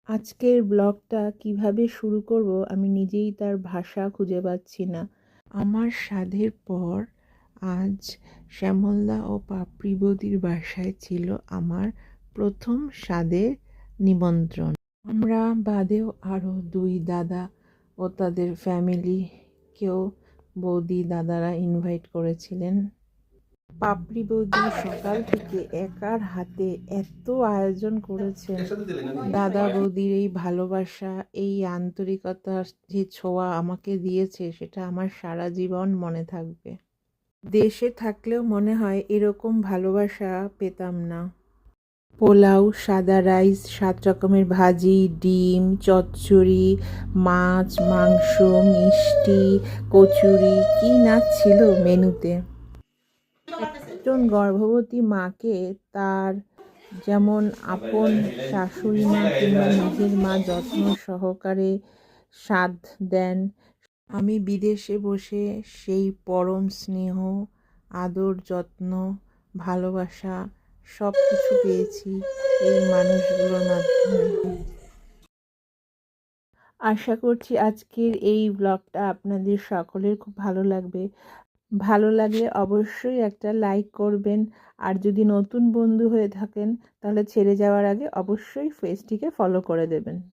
আজকের ব্লগটা কিভাবে শুরু করব আমি নিজেই তার ভাষা খুঁজে পাচ্ছি না। আমার স্বাদের পর আজ শ্যামলদা ও পাপড়ি বৌদির বাসায় ছিল আমার প্রথম স্বাদের নিমন্ত্রণ। আমরা বাদেও আরও দুই দাদা ও তাদের ফ্যামিলিকেও বৌদি দাদারা ইনভাইট করেছিলেন। পাপড়ি বৌদি সকাল থেকে একার হাতে এত আয়োজন করেছেন। দাদা বৌদির এই ভালোবাসা, এই আন্তরিকতার যে ছোঁয়া আমাকে দিয়েছে সেটা আমার সারা জীবন মনে থাকবে। দেশে থাকলেও মনে হয় এরকম ভালোবাসা পেতাম না। পোলাও, সাদা রাইস, 7 রকমের ভাজি, ডিম, চচ্চড়ি, মাছ, মাংস, মিষ্টি, কচুরি, কি না ছিল মেনুতে। একজন গর্ভবতী মাকে তার যেমন আপন শাশুড়ি মা কিংবা নিজের মা যত্ন সহকারে স্বাদ দেন, আমি বিদেশে বসে সেই পরম স্নেহ, আদর, যত্ন, ভালোবাসা সব কিছু পেয়েছি এই মানুষগুলোর মাধ্যমে। আশা করছি আজকের এই ব্লগটা আপনাদের সকলের খুব ভালো লাগবে। ভালো লাগলে অবশ্যই একটা লাইক করবেন, আর যদি নতুন বন্ধু হয়ে থাকেন তাহলে ছেড়ে যাওয়ার আগে অবশ্যই পেজটিকে ফলো করে দেবেন।